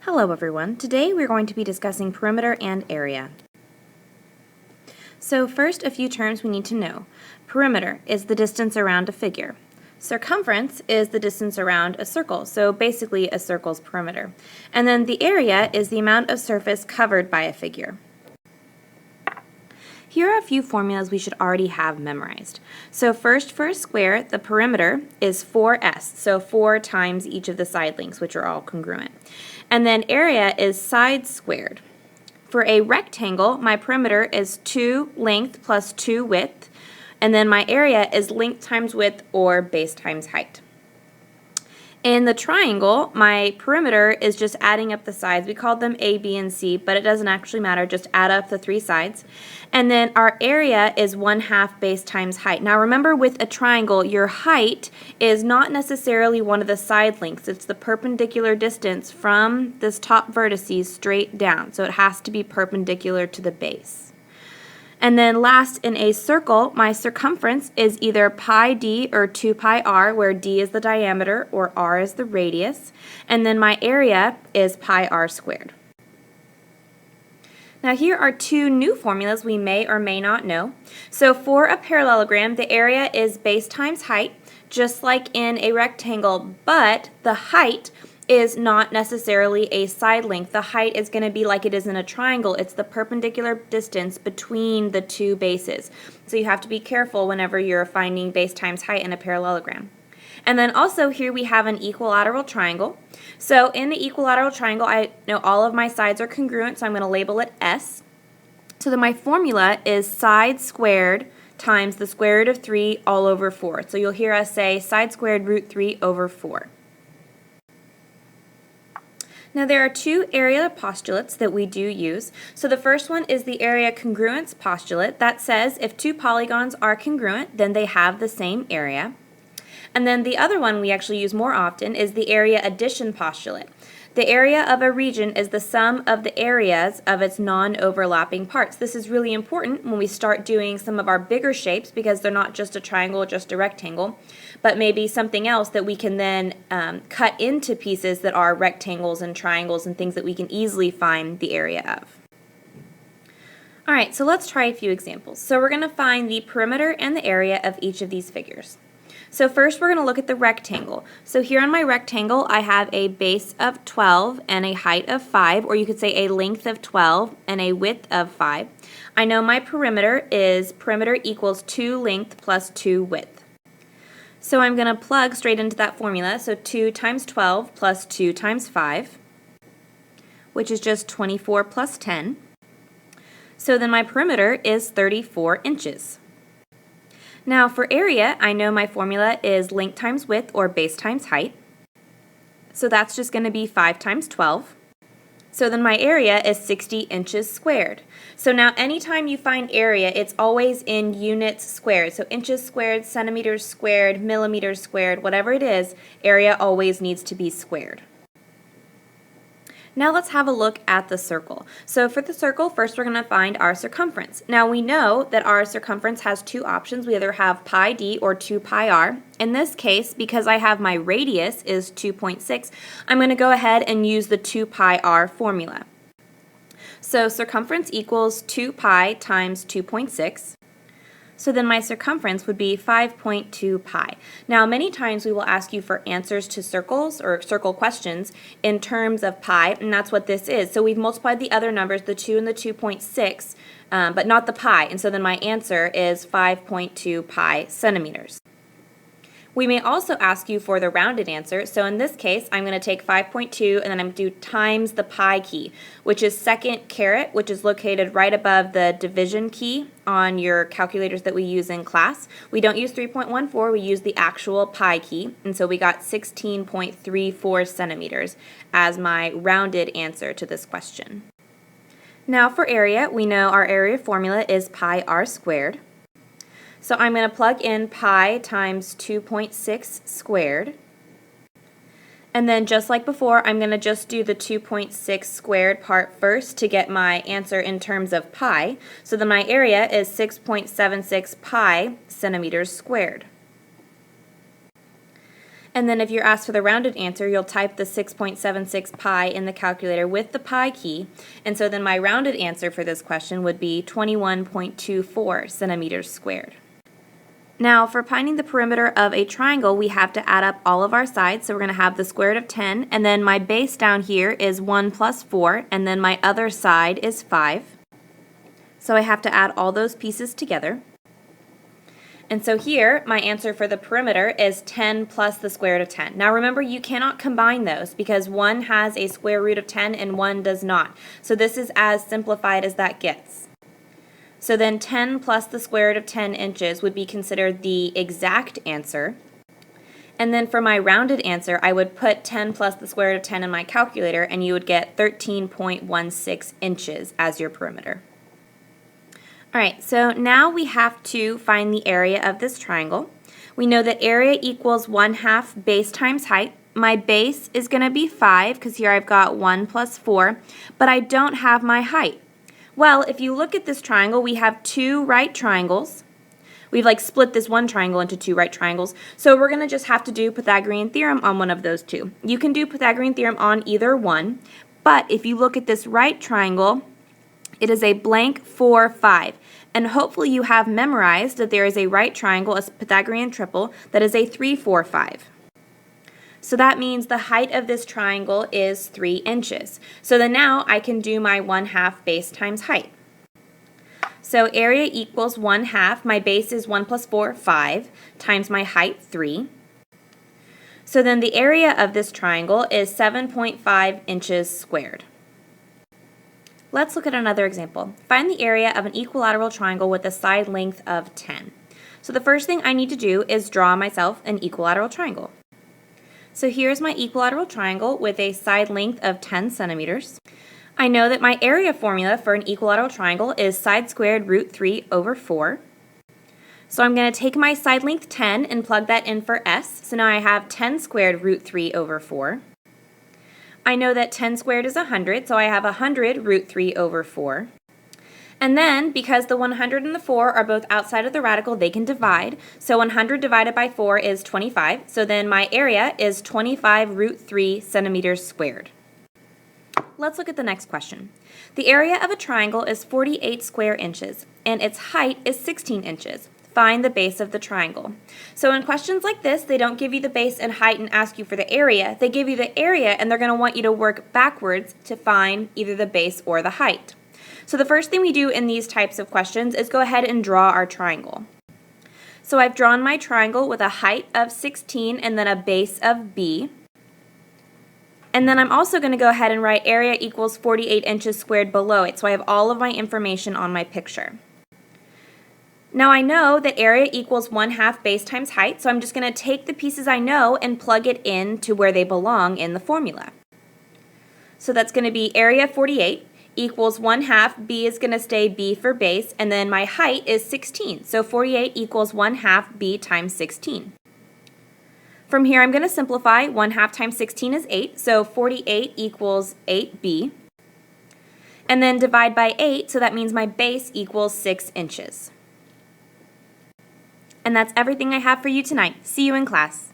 Hello everyone. Today we're going to be discussing perimeter and area. So first, a few terms we need to know. Perimeter is the distance around a figure. Circumference is the distance around a circle, so basically a circle's perimeter. And then the area is the amount of surface covered by a figure. Here are a few formulas we should already have memorized. So first, for a square, the perimeter is 4s, so 4 times each of the side lengths, which are all congruent. And then area is side squared. For a rectangle, my perimeter is 2 length plus 2 width, and then my area is length times width or base times height. In the triangle, my perimeter is just adding up the sides. We called them A, B, and C, but it doesn't actually matter. Just add up the 3 sides. And then our area is 1/2 base times height. Now remember, with a triangle, your height is not necessarily one of the side lengths. It's the perpendicular distance from this top vertices straight down. So it has to be perpendicular to the base. And then last, in a circle, my circumference is either pi d or 2 pi r, where d is the diameter or r is the radius. And then my area is pi r squared. Now here are 2 new formulas we may or may not know. So for a parallelogram, the area is base times height, just like in a rectangle, but the height is not necessarily a side length. The height is going to be like it is in a triangle. It's the perpendicular distance between the 2 bases. So you have to be careful whenever you're finding base times height in a parallelogram. And then also here we have an equilateral triangle. So in the equilateral triangle, I know all of my sides are congruent, so I'm going to label it S. So then my formula is side squared times the square root of 3 all over 4. So you'll hear us say side squared root 3 over 4. Now there are 2 area postulates that we do use. So the first one is the area congruence postulate. That says if 2 polygons are congruent, then they have the same area. And then the other one we actually use more often is the area addition postulate. The area of a region is the sum of the areas of its non-overlapping parts. This is really important when we start doing some of our bigger shapes because they're not just a triangle or just a rectangle, but maybe something else that we can then cut into pieces that are rectangles and triangles and things that we can easily find the area of. Alright, so let's try a few examples. So we're going to find the perimeter and the area of each of these figures. So first we're going to look at the rectangle. So here on my rectangle I have a base of 12 and a height of 5, or you could say a length of 12 and a width of 5. I know my perimeter equals 2 length plus 2 width. So I'm going to plug straight into that formula. So 2 times 12 plus 2 times 5, which is just 24 plus 10. So then my perimeter is 34 inches. Now for area, I know my formula is length times width or base times height. So that's just going to be 5 times 12. So then my area is 60 inches squared. So now anytime you find area, it's always in units squared. So inches squared, centimeters squared, millimeters squared, whatever it is, area always needs to be squared. Now let's have a look at the circle. So for the circle, first we're going to find our circumference. Now we know that our circumference has 2 options. We either have pi d or 2 pi r. In this case, because I have my radius is 2.6, I'm going to go ahead and use the 2 pi r formula. So circumference equals 2 pi times 2.6. So then my circumference would be 5.2 pi. Now many times we will ask you for answers to circles or circle questions in terms of pi, and that's what this is. So we've multiplied the other numbers, the 2 and the 2.6, but not the pi, and so then my answer is 5.2 pi centimeters. We may also ask you for the rounded answer, so in this case I'm going to take 5.2 and then I'm going to do times the pi key, which is second caret, which is located right above the division key on your calculators that we use in class. We don't use 3.14, we use the actual pi key, and so we got 16.34 centimeters as my rounded answer to this question. Now for area, we know our area formula is pi r squared. So I'm going to plug in pi times 2.6 squared. And then just like before, I'm going to just do the 2.6 squared part first to get my answer in terms of pi. So then my area is 6.76 pi centimeters squared. And then if you're asked for the rounded answer, you'll type the 6.76 pi in the calculator with the pi key. And so then my rounded answer for this question would be 21.24 centimeters squared. Now, for finding the perimeter of a triangle, we have to add up all of our sides. So we're going to have the square root of 10, and then my base down here is 1 plus 4, and then my other side is 5. So I have to add all those pieces together. And so here, my answer for the perimeter is 10 plus the square root of 10. Now remember, you cannot combine those because one has a square root of 10 and one does not. So this is as simplified as that gets. So then 10 plus the square root of 10 inches would be considered the exact answer. And then for my rounded answer, I would put 10 plus the square root of 10 in my calculator, and you would get 13.16 inches as your perimeter. All right, so now we have to find the area of this triangle. We know that area equals 1/2 base times height. My base is going to be 5 because here I've got 1 plus 4, but I don't have my height. Well, if you look at this triangle, we have two right triangles. We've split this one triangle into two right triangles, so we're going to just have to do Pythagorean theorem on one of those two. You can do Pythagorean theorem on either one, but if you look at this right triangle, it is a blank 4, 5. And hopefully you have memorized that there is a right triangle, a Pythagorean triple, that is a 3, 4, 5. So that means the height of this triangle is 3 inches. So then now I can do my 1/2 base times height. So area equals 1/2, my base is 1 plus 4, 5, times my height, 3. So then the area of this triangle is 7.5 inches squared. Let's look at another example. Find the area of an equilateral triangle with a side length of 10. So the first thing I need to do is draw myself an equilateral triangle. So here's my equilateral triangle with a side length of 10 centimeters. I know that my area formula for an equilateral triangle is side squared root 3 over 4. So I'm going to take my side length 10 and plug that in for s. So now I have 10 squared root 3 over 4. I know that 10 squared is 100, so I have 100 root 3 over 4. And then, because the 100 and the 4 are both outside of the radical, they can divide. So 100 divided by 4 is 25. So then my area is 25 root 3 centimeters squared. Let's look at the next question. The area of a triangle is 48 square inches, and its height is 16 inches. Find the base of the triangle. So in questions like this, they don't give you the base and height and ask you for the area. They give you the area, and they're going to want you to work backwards to find either the base or the height. So the first thing we do in these types of questions is go ahead and draw our triangle. So I've drawn my triangle with a height of 16 and then a base of b. And then I'm also going to go ahead and write area equals 48 inches squared below it, so I have all of my information on my picture. Now I know that area equals 1/2 base times height, so I'm just going to take the pieces I know and plug it in to where they belong in the formula. So that's going to be area 48 equals 1/2, b is going to stay b for base, and then my height is 16. So 48 equals 1/2 b times 16. From here I'm going to simplify. 1/2 times 16 is 8, so 48 equals 8b. And then divide by 8, so that means my base equals 6 inches. And that's everything I have for you tonight. See you in class.